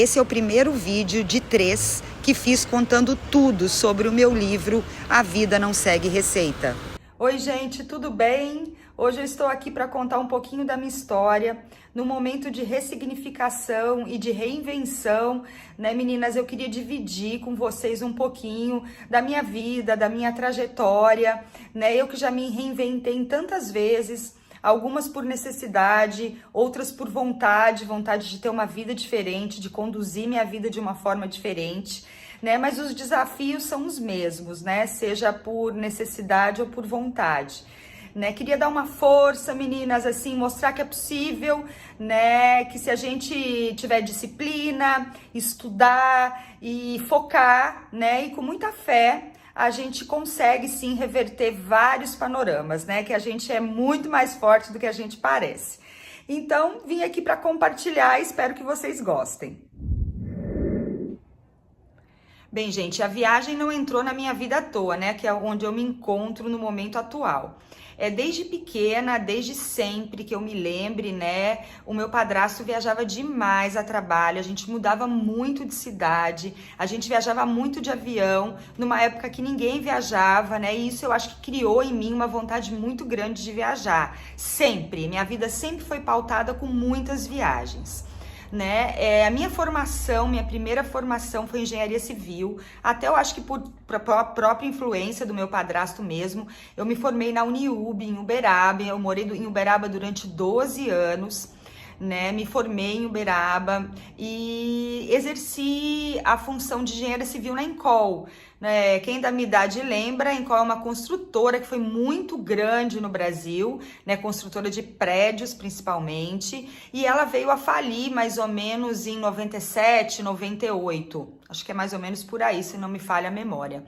Esse é o primeiro vídeo de 3 que fiz contando tudo sobre o meu livro A Vida Não Segue Receita. Oi gente, tudo bem? Hoje eu estou aqui para contar um pouquinho da minha história, no momento de ressignificação e de reinvenção, né meninas? Eu queria dividir com vocês um pouquinho da minha vida, da minha trajetória, né? Eu que já me reinventei tantas vezes, algumas por necessidade, outras por vontade de ter uma vida diferente, de conduzir minha vida de uma forma diferente, né? Mas os desafios são os mesmos, né? Seja por necessidade ou por vontade, né? Queria dar uma força, meninas, assim, mostrar que é possível, né? Que se a gente tiver disciplina, estudar e focar, né? E com muita fé, a gente consegue sim reverter vários panoramas, né? Que a gente é muito mais forte do que a gente parece. Então, vim aqui para compartilhar, espero que vocês gostem. Bem, gente, a viagem não entrou na minha vida à toa, né? Que é onde eu me encontro no momento atual. É desde pequena, desde sempre que eu me lembre, né? O meu padrasto viajava demais a trabalho, a gente mudava muito de cidade, a gente viajava muito de avião, numa época que ninguém viajava, né? E isso eu acho que criou em mim uma vontade muito grande de viajar. Sempre, minha vida sempre foi pautada com muitas viagens, né? A minha formação, minha primeira formação foi engenharia civil, até eu acho que por própria influência do meu padrasto mesmo, eu me formei na Uniub, em Uberaba, eu morei em Uberaba durante 12 anos, né? Me formei em Uberaba e exerci a função de engenheira civil na Encol, né? Quem da minha idade lembra, a Encol é uma construtora que foi muito grande no Brasil, né? Construtora de prédios principalmente, e ela veio a falir mais ou menos em 97, 98, acho que é mais ou menos por aí, se não me falha a memória.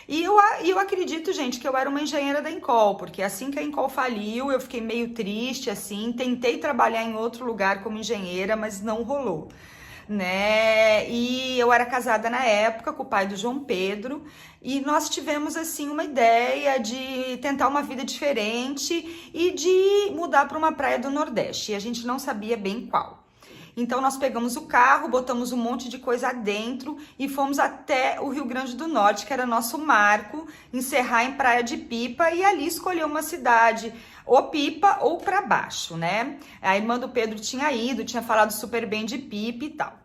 E eu acredito, gente, que eu era uma engenheira da Encol, porque assim que a Encol faliu, eu fiquei meio triste, assim, tentei trabalhar em outro lugar como engenheira, mas não rolou, né? E eu era casada na época com o pai do João Pedro, e nós tivemos, assim, uma ideia de tentar uma vida diferente e de mudar para uma praia do Nordeste, e a gente não sabia bem qual. Então nós pegamos o carro, botamos um monte de coisa dentro e fomos até o Rio Grande do Norte, que era nosso marco, encerrar em Praia de Pipa, e ali escolher uma cidade, ou Pipa ou para baixo, né? A irmã do Pedro tinha ido, tinha falado super bem de Pipa e tal.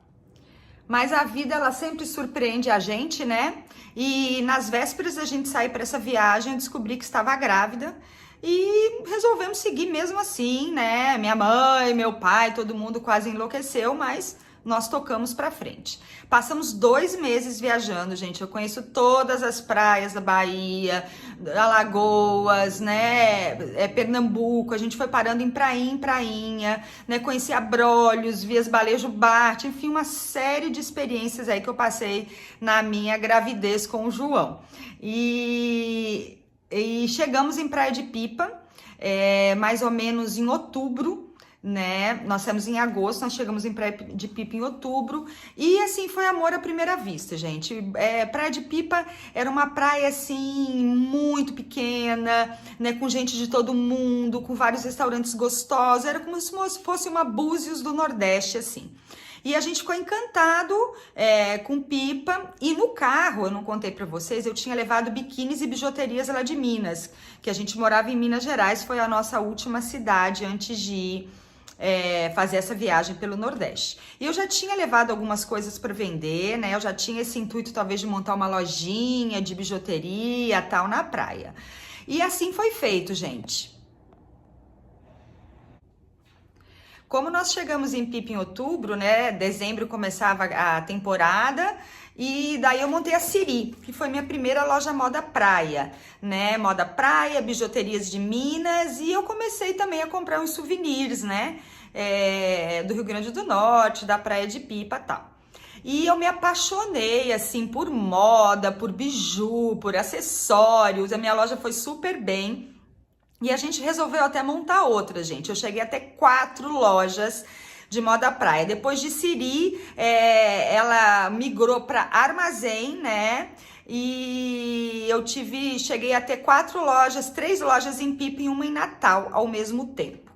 Mas a vida, ela sempre surpreende a gente, né? E nas vésperas da gente sair para essa viagem, eu descobri que estava grávida. E resolvemos seguir mesmo assim, né? Minha mãe, meu pai, todo mundo quase enlouqueceu, mas nós tocamos pra frente. Passamos 2 meses viajando, gente. Eu conheço todas as praias da Bahia, Alagoas, né? Pernambuco. A gente foi parando em prainha, né? Conheci Abrolhos, Vias Balejo Bart, enfim, uma série de experiências aí que eu passei na minha gravidez com o João. E chegamos em Praia de Pipa, mais ou menos em outubro, né? Nós saímos em agosto, nós chegamos em Praia de Pipa em outubro, e assim foi amor à primeira vista, gente. Praia de Pipa era uma praia assim muito pequena, né? Com gente de todo mundo, com vários restaurantes gostosos, era como se fosse uma Búzios do Nordeste, assim. E a gente ficou encantado com Pipa, e no carro, eu não contei pra vocês, eu tinha levado biquínis e bijuterias lá de Minas, que a gente morava em Minas Gerais, foi a nossa última cidade antes de ir fazer essa viagem pelo Nordeste. E eu já tinha levado algumas coisas para vender, né? Eu já tinha esse intuito talvez de montar uma lojinha de bijuteria, tal, na praia. E assim foi feito, gente. Como nós chegamos em Pipa em outubro, né? Dezembro começava a temporada, e daí eu montei a Siri, que foi minha primeira loja moda praia, né? Moda praia, bijuterias de Minas, e eu comecei também a comprar uns souvenirs, né? Do Rio Grande do Norte, da Praia de Pipa e tal. E eu me apaixonei, assim, por moda, por biju, por acessórios, a minha loja foi super bem. E a gente resolveu até montar outra, gente. Eu cheguei até 4 lojas de moda praia. Depois de Siri, ela migrou para Armazém, né? E eu cheguei a ter 4 lojas, 3 lojas em Pipa e uma em Natal ao mesmo tempo.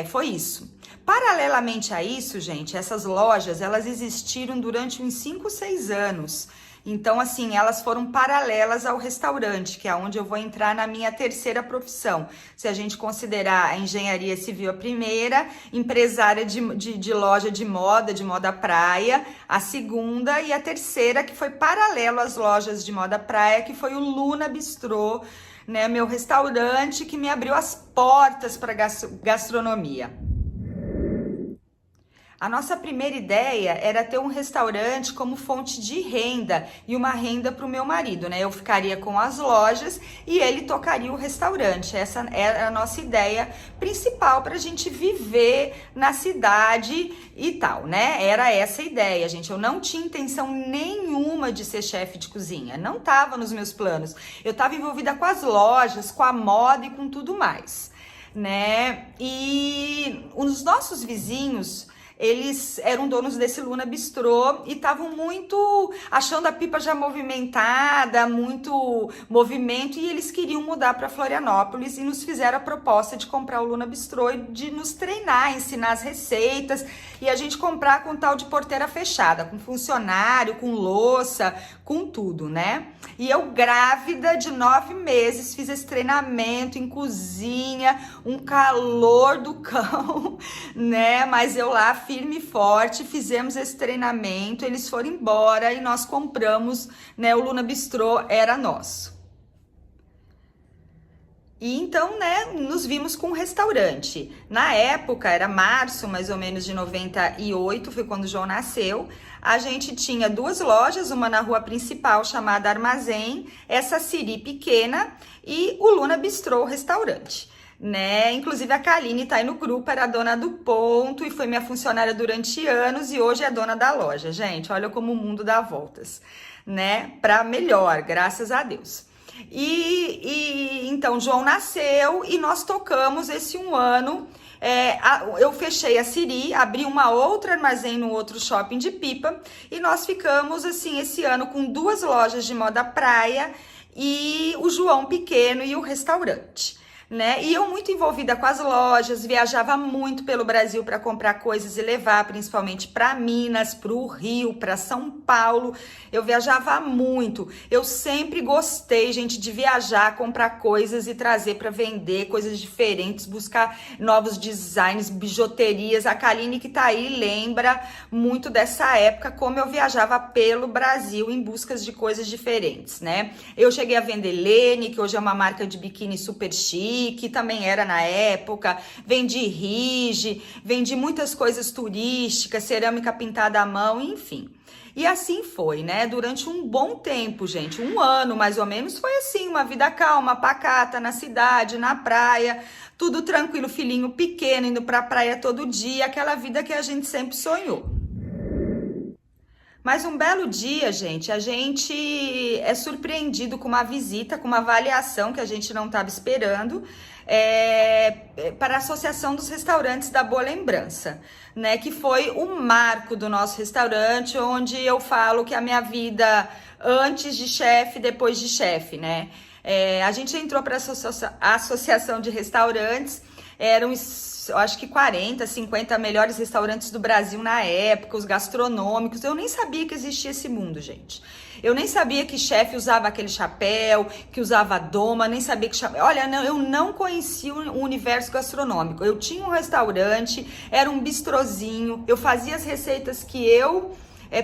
Foi isso. Paralelamente a isso, gente, essas lojas, elas existiram durante uns 5, 6 anos. Então, assim, elas foram paralelas ao restaurante, que é onde eu vou entrar na minha terceira profissão. Se a gente considerar a engenharia civil a primeira, empresária de loja de moda praia, a segunda, e a terceira, que foi paralelo às lojas de moda praia, que foi o Luna Bistrô, né, meu restaurante que me abriu as portas para gastronomia. A nossa primeira ideia era ter um restaurante como fonte de renda e uma renda para o meu marido, né? Eu ficaria com as lojas e ele tocaria o restaurante. Essa era a nossa ideia principal para a gente viver na cidade e tal, né? Era essa a ideia, gente. Eu não tinha intenção nenhuma de ser chefe de cozinha, não estava nos meus planos. Eu estava envolvida com as lojas, com a moda e com tudo mais, né? E os nossos vizinhos, eles eram donos desse Luna Bistrô e estavam muito achando a pipa já movimentada, muito movimento, e eles queriam mudar para Florianópolis e nos fizeram a proposta de comprar o Luna Bistrô e de nos treinar, ensinar as receitas e a gente comprar com tal de porteira fechada, com funcionário, com louça, com tudo, né? E eu, grávida de 9 meses, fiz esse treinamento em cozinha, um calor do cão, né? Mas eu lá, firme e forte, fizemos esse treinamento, eles foram embora e nós compramos, né? O Luna Bistrô era nosso. E então, né, nos vimos com um restaurante. Na época, era março mais ou menos de 98, foi quando o João nasceu. A gente tinha 2 lojas, uma na rua principal chamada Armazém, essa Siri pequena e o Luna Bistrô restaurante, né? Inclusive a Kaline tá aí no grupo, era a dona do ponto e foi minha funcionária durante anos e hoje é dona da loja. Gente, olha como o mundo dá voltas, né? Para melhor, graças a Deus. Então, João nasceu e nós tocamos esse 1 ano. Eu fechei a Siri, abri uma outra armazém no outro shopping de Pipa e nós ficamos, assim, esse ano com 2 lojas de moda praia e o João pequeno e o restaurante, né? E eu muito envolvida com as lojas, viajava muito pelo Brasil para comprar coisas e levar, principalmente para Minas, para o Rio, para São Paulo. Eu viajava muito. Eu sempre gostei, gente, de viajar, comprar coisas e trazer para vender coisas diferentes, buscar novos designs, bijuterias. A Kaline que tá aí lembra muito dessa época, como eu viajava pelo Brasil em busca de coisas diferentes, né? Eu cheguei a vender Lene, que hoje é uma marca de biquíni super chique, que também era na época, vendi Rige, vendi muitas coisas turísticas, cerâmica pintada à mão, enfim. E assim foi, né? Durante um bom tempo, gente, 1 ano mais ou menos, foi assim, uma vida calma, pacata, na cidade, na praia, tudo tranquilo, filhinho pequeno, indo pra praia todo dia, aquela vida que a gente sempre sonhou. Mas um belo dia, gente, a gente é surpreendido com uma visita, com uma avaliação que a gente não estava esperando, para a Associação dos Restaurantes da Boa Lembrança, né? Que foi um marco do nosso restaurante, onde eu falo que a minha vida antes de chefe, depois de chefe, né? A gente entrou para a Associação de Restaurantes, eram, eu acho que 40, 50 melhores restaurantes do Brasil na época, os gastronômicos. Eu nem sabia que existia esse mundo, gente. Eu nem sabia que chefe usava aquele chapéu, que usava doma, nem sabia que chapéu. Olha, não, eu não conhecia o universo gastronômico. Eu tinha um restaurante, era um bistrozinho, eu fazia as receitas que eu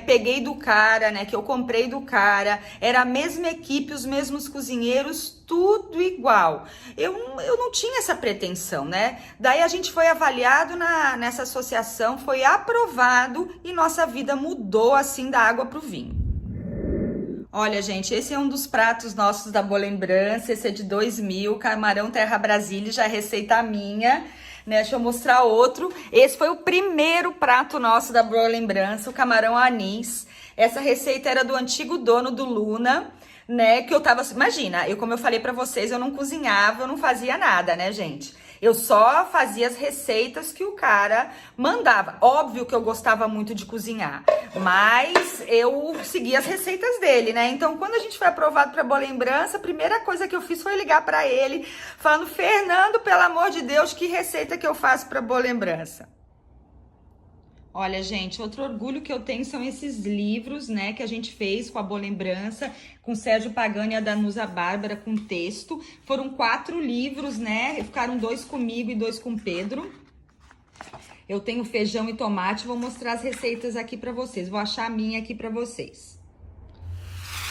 peguei do cara, né, que eu comprei do cara, era a mesma equipe, os mesmos cozinheiros, tudo igual. Eu não tinha essa pretensão, né? Daí a gente foi avaliado nessa associação, foi aprovado e nossa vida mudou assim da água pro vinho. Olha, gente, esse é um dos pratos nossos da Boa Lembrança, esse é de 2000, camarão terra Brasília, já é receita minha, né? Deixa eu mostrar outro. Esse foi o primeiro prato nosso da Boa Lembrança, o camarão anis. Essa receita era do antigo dono do Luna, né? Que eu tava, imagina, como eu falei pra vocês, eu não cozinhava, eu não fazia nada, né, gente? Eu só fazia as receitas que o cara mandava. Óbvio que eu gostava muito de cozinhar, mas eu seguia as receitas dele, né? Então, quando a gente foi aprovado para Boa Lembrança, a primeira coisa que eu fiz foi ligar para ele, falando: Fernando, pelo amor de Deus, que receita que eu faço para Boa Lembrança? Olha, gente, outro orgulho que eu tenho são esses livros, né, que a gente fez com a Boa Lembrança, com Sérgio Pagani e a Danusa Bárbara, com texto. Foram 4 livros, né, ficaram 2 comigo e 2 com o Pedro. Eu tenho feijão e tomate, vou mostrar as receitas aqui pra vocês. Vou achar a minha aqui pra vocês.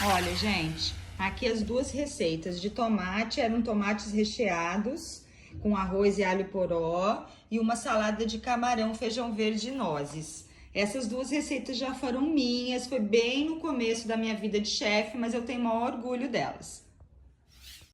Olha, gente, aqui as 2 receitas de tomate, eram tomates recheados, com arroz e alho e poró, e uma salada de camarão, feijão verde e nozes. Essas 2 receitas já foram minhas, foi bem no começo da minha vida de chefe, mas eu tenho o maior orgulho delas.